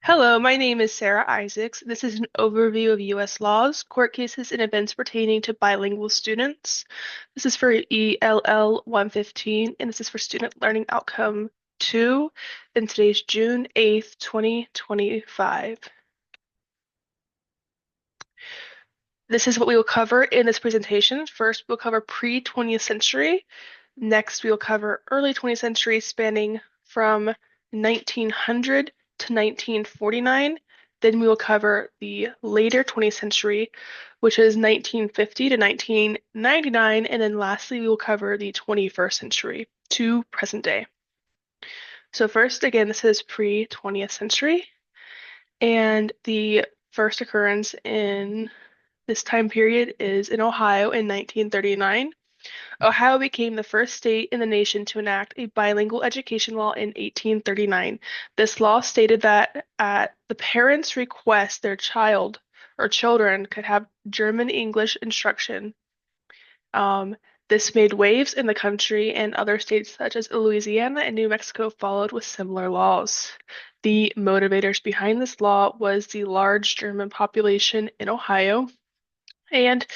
Hello, my name is Sarah Isaacs. This is an overview of U.S. laws, court cases, and events pertaining to bilingual students. This is for ELL 115, and this is for Student Learning Outcome 2, and today's June 8th, 2025. This is what we will cover in this presentation. First, we'll cover pre-20th century. Next, we will cover early 20th century spanning from 1900 to 1949. Then we will cover the later 20th century, which is 1950 to 1999. And then lastly, we will cover the 21st century to present day. So first, again, this is pre-20th century. And the first occurrence in this time period is in Ohio in 1939. Ohio became the first state in the nation to enact a bilingual education law in 1839. This law stated that at the parents' request, their child or children could have German English instruction. Um, this made waves in the country, and other states such as Louisiana and New Mexico followed with similar laws. The motivators behind this law was the large German population in Ohio, and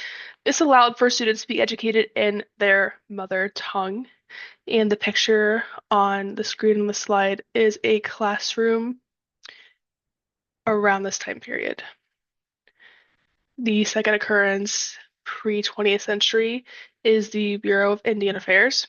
this allowed for students to be educated in their mother tongue. And the picture on the screen on the slide is a classroom around this time period. The second occurrence pre-20th century is the Bureau of Indian Affairs.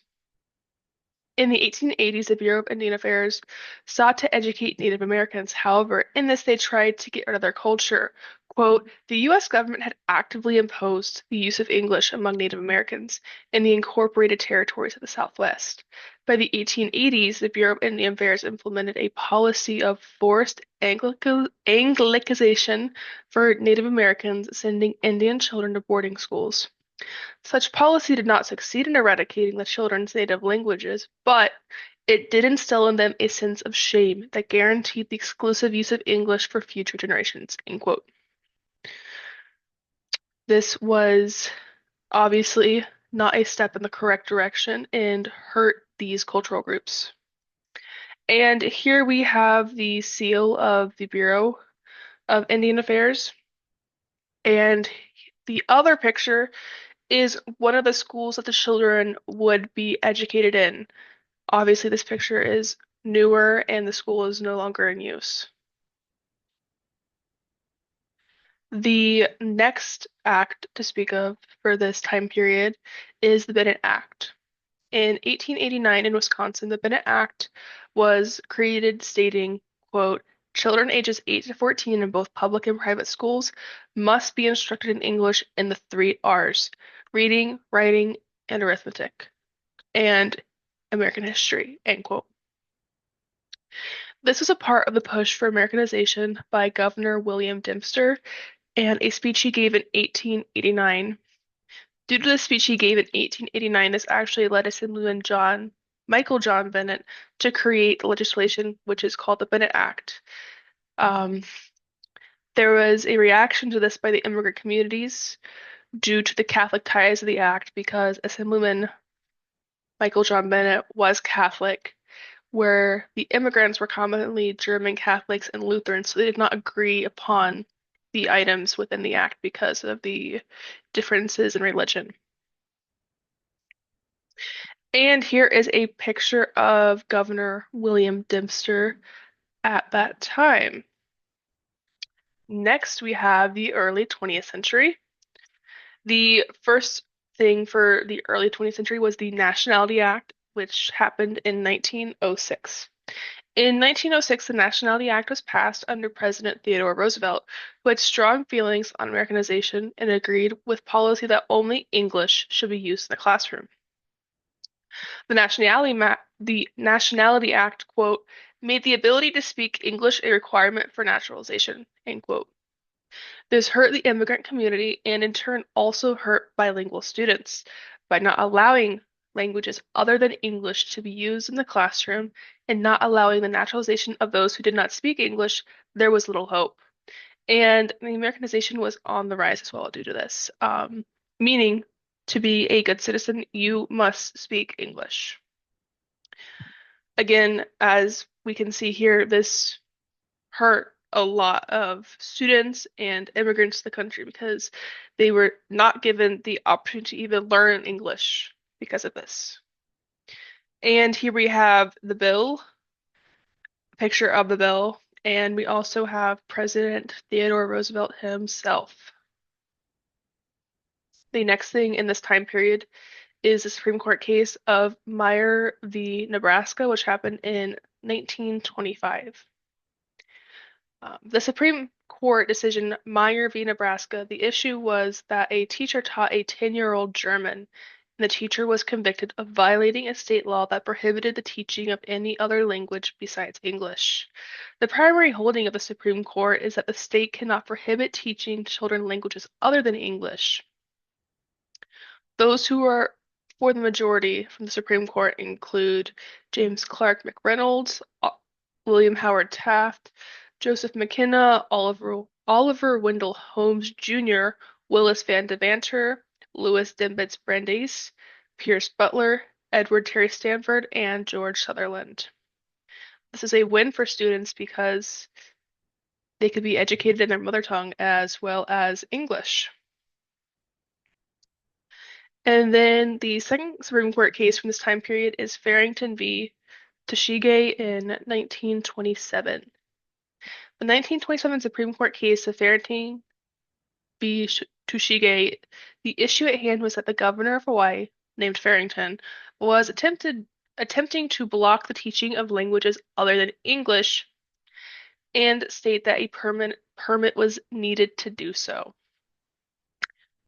In the 1880s, the Bureau of Indian Affairs sought to educate Native Americans. However, in this, they tried to get rid of their culture. Quote, the U.S. government had actively imposed the use of English among Native Americans in the incorporated territories of the Southwest. By the 1880s, the Bureau of Indian Affairs implemented a policy of forced Anglicization for Native Americans, sending Indian children to boarding schools. Such policy did not succeed in eradicating the children's native languages, but it did instill in them a sense of shame that guaranteed the exclusive use of English for future generations. End quote. This was obviously not a step in the correct direction and hurt these cultural groups. And here we have the seal of the Bureau of Indian Affairs. And the other picture is one of the schools that the children would be educated in. Obviously, this picture is newer and the school is no longer in use. The next act to speak of for this time period is the Bennett Act. In 1889 in Wisconsin, the Bennett Act was created stating, quote, children ages 8 to 14 in both public and private schools must be instructed in English in the three R's, reading, writing, and arithmetic, and American history, end quote. This was a part of the push for Americanization by Governor William Dempster and a speech he gave in 1889. Due to the speech he gave in 1889, this actually led Assemblyman Michael John Bennett to create legislation which is called the Bennett Act. Um, there was a reaction to this by the immigrant communities due to the Catholic ties of the act because Assemblyman Michael John Bennett was Catholic, where the immigrants were commonly German Catholics and Lutherans, so they did not agree upon the items within the act because of the differences in religion. And here is a picture of Governor William Dempster at that time. Next, we have the early 20th century. The first thing for the early 20th century was the Nationality Act, which happened in 1906. In 1906, the Nationality Act was passed under President Theodore Roosevelt, who had strong feelings on Americanization and agreed with policy that only English should be used in the classroom. The Nationality Act, quote, made the ability to speak English a requirement for naturalization, end quote. This hurt the immigrant community and in turn also hurt bilingual students by not allowing languages other than English to be used in the classroom and not allowing the naturalization of those who did not speak English. There was little hope. And the Americanization was on the rise as well due to this, meaning to be a good citizen, you must speak English. Again, as we can see here, this hurt a lot of students and immigrants to the country because they were not given the opportunity to even learn English because of this. And here we have the bill, a picture of the bill, and we also have President Theodore Roosevelt himself. The next thing in this time period is the Supreme Court case of Meyer v. Nebraska, which happened in 1925. The Supreme Court decision, Meyer v. Nebraska, the issue was that a teacher taught a 10-year-old German, and the teacher was convicted of violating a state law that prohibited the teaching of any other language besides English. The primary holding of the Supreme Court is that the state cannot prohibit teaching children languages other than English. Those who are for the majority from the Supreme Court include James Clark McReynolds, William Howard Taft, Joseph McKenna, Oliver Wendell Holmes Jr., Willis Van Devanter, Louis Dimbitz Brandeis, Pierce Butler, Edward Terry Stanford, and George Sutherland. This is a win for students because they could be educated in their mother tongue as well as English. And then the second Supreme Court case from this time period is Farrington v. Toshige in 1927. The 1927 Supreme Court case of Farrington v. Toshige, the issue at hand was that the governor of Hawaii, named Farrington, was attempting to block the teaching of languages other than English and state that a permit was needed to do so.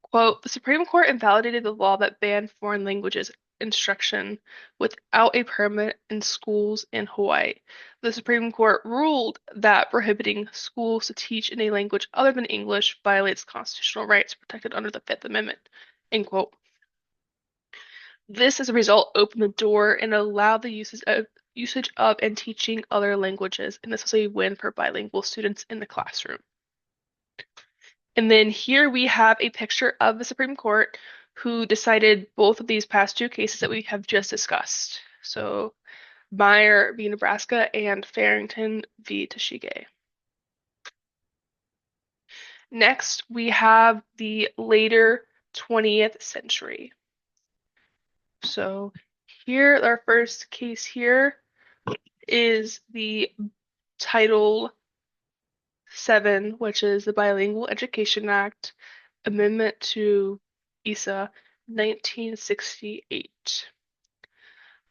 Quote, the Supreme Court invalidated the law that banned foreign languages instruction without a permit in schools in Hawaii. The Supreme Court ruled that prohibiting schools to teach in a language other than English violates constitutional rights protected under the Fifth Amendment. End quote. This, as a result, opened the door and allowed the usage of and teaching other languages, and this was a win for bilingual students in the classroom. And then here we have a picture of the Supreme Court who decided both of these past two cases that we have just discussed. So Meyer v. Nebraska and Farrington v. Toshige. Next, we have the later 20th century. So here, our first case here is the Title 7, which is the Bilingual Education Act, Amendment to ESA, 1968.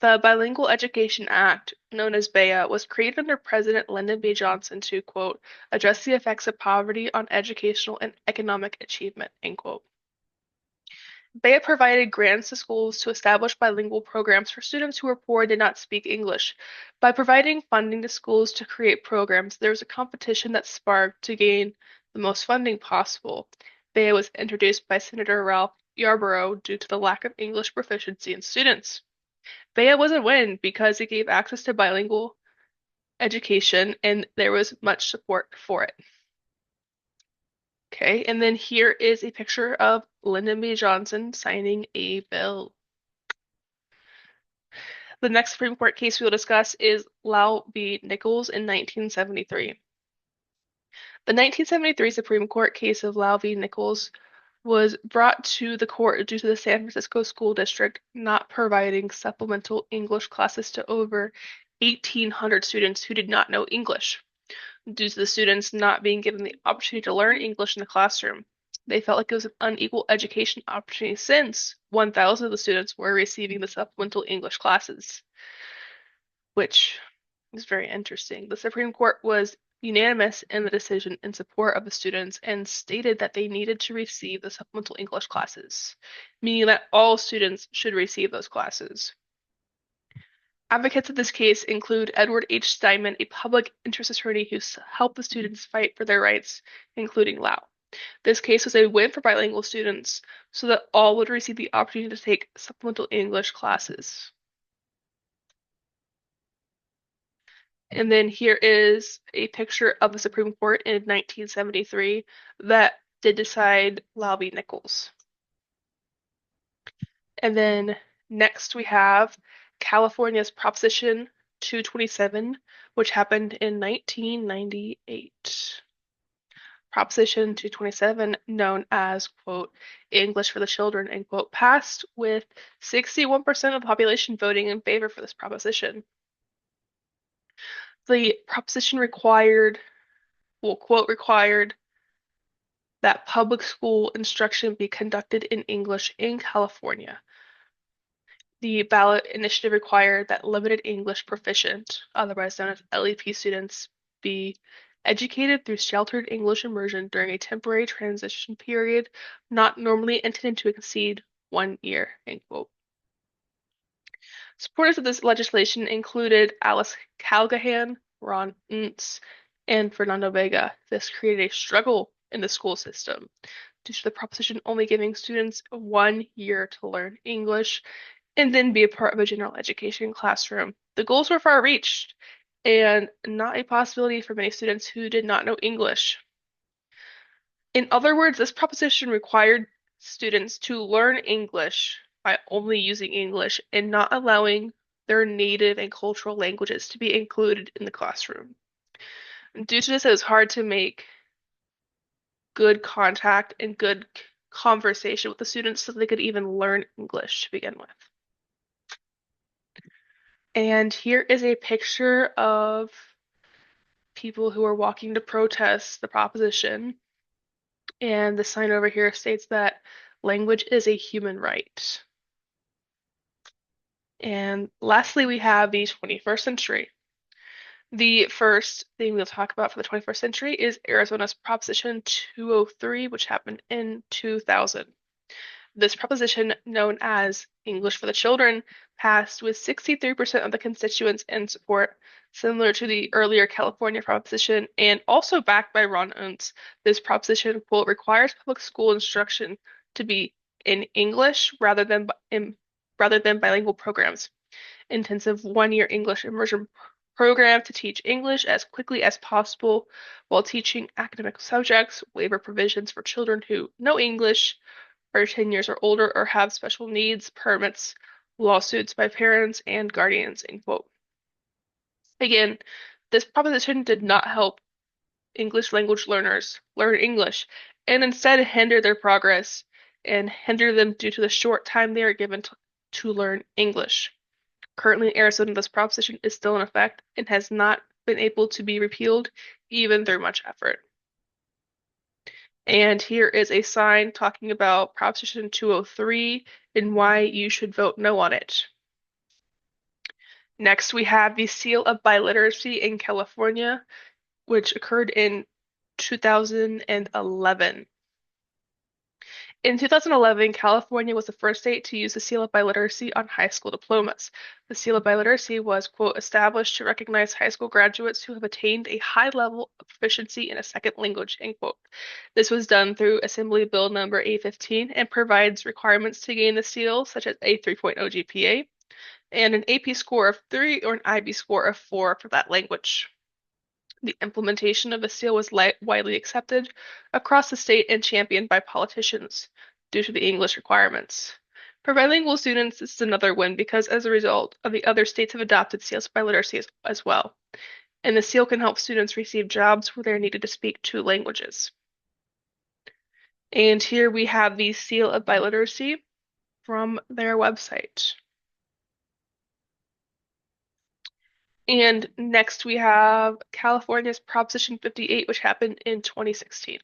The Bilingual Education Act, known as BEA, was created under President Lyndon B. Johnson to, quote, address the effects of poverty on educational and economic achievement, end quote. BEA provided grants to schools to establish bilingual programs for students who were poor and did not speak English. By providing funding to schools to create programs, there was a competition that sparked to gain the most funding possible. BEA was introduced by Senator Ralph Yarborough due to the lack of English proficiency in students. BEA was a win because it gave access to bilingual education and there was much support for it. Okay, and then here is a picture of Lyndon B. Johnson signing a bill. The next Supreme Court case we will discuss is Lau v. Nichols in 1973. The 1973 Supreme Court case of Lau v. Nichols was brought to the court due to the San Francisco School District not providing supplemental English classes to over 1,800 students who did not know English. Due to the students not being given the opportunity to learn English in the classroom, they felt like it was an unequal education opportunity since 1,000 of the students were receiving the supplemental English classes, which is very interesting. The Supreme Court was unanimous in the decision in support of the students and stated that they needed to receive the supplemental English classes, meaning that all students should receive those classes. Advocates of this case include Edward H. Steinman, a public interest attorney who helped the students fight for their rights, including Lau. This case was a win for bilingual students so that all would receive the opportunity to take supplemental English classes. And then here is a picture of the Supreme Court in 1973 that did decide Lau v. Nichols. And then next we have California's Proposition 227, which happened in 1998. Proposition 227, known as, quote, English for the children, end quote, passed with 61% of the population voting in favor for this proposition. The proposition required, well, quote, required that public school instruction be conducted in English in California. The ballot initiative required that limited English proficient, otherwise known as LEP students, be educated through sheltered English immersion during a temporary transition period not normally intended to exceed 1 year, end quote. Supporters of this legislation included Alice Calgahan, Ron Untz, and Fernando Vega. This created a struggle in the school system due to the proposition only giving students 1 year to learn English and then be a part of a general education classroom. The goals were far reached and not a possibility for many students who did not know English. In other words, this proposition required students to learn English by only using English and not allowing their native and cultural languages to be included in the classroom. Due to this, it was hard to make good contact and good conversation with the students so they could even learn English to begin with. And here is a picture of people who are walking to protest the proposition. And the sign over here states that language is a human right. And lastly, we have the 21st century. The first thing we'll talk about for the 21st century is Arizona's Proposition 203, which happened in 2000. This proposition, known as English for the Children, passed with 63% of the constituents in support, similar to the earlier California proposition, and also backed by Ron Unz. This proposition, quote, requires public school instruction to be in English rather than bilingual programs. Intensive 1 year English immersion program to teach English as quickly as possible while teaching academic subjects, waiver provisions for children who know English, are 10 years or older, or have special needs, permits, lawsuits by parents and guardians, end quote. Again, this proposition did not help English language learners learn English and instead hinder their progress and hinder them due to the short time they are given to learn English. Currently in Arizona, this proposition is still in effect and has not been able to be repealed even through much effort. And here is a sign talking about Proposition 203 and why you should vote no on it. Next, we have the Seal of Biliteracy in California, which occurred in 2011. In 2011, California was the first state to use the Seal of Biliteracy on high school diplomas. The Seal of Biliteracy was, quote, established to recognize high school graduates who have attained a high level of proficiency in a second language, end quote. This was done through Assembly Bill number A15 and provides requirements to gain the seal, such as a 3.0 GPA and an AP score of 3 or an IB score of 4 for that language. The implementation of the seal was widely accepted across the state and championed by politicians due to the English requirements. For bilingual students, this is another win because as a result of the other states have adopted seals by literacy as well. And the seal can help students receive jobs where they're needed to speak two languages. And here we have the Seal of Biliteracy from their website. And next we have California's Proposition 58, which happened in 2016.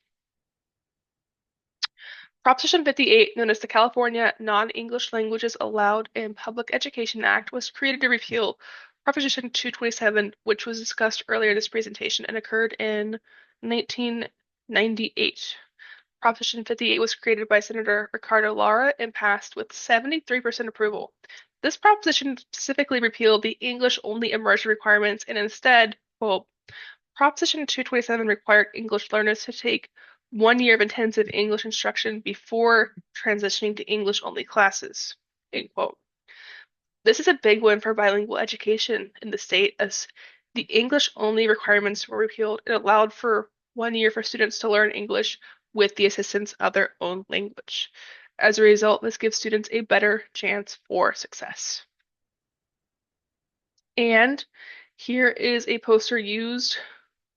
Proposition 58, known as the California Non-English Languages Allowed in Public Education Act, was created to repeal Proposition 227, which was discussed earlier in this presentation and occurred in 1998. Proposition 58 was created by Senator Ricardo Lara and passed with 73% approval. This proposition specifically repealed the English-only immersion requirements and instead, well, Proposition 227 required English learners to take 1 year of intensive English instruction before transitioning to English-only classes, end quote. This is a big win for bilingual education in the state as the English-only requirements were repealed and allowed for 1 year for students to learn English with the assistance of their own language. As a result, this gives students a better chance for success. And here is a poster used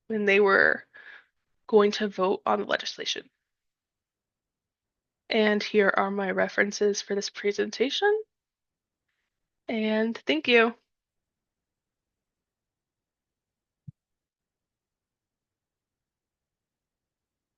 when they were going to vote on the legislation. And here are my references for this presentation. And thank you.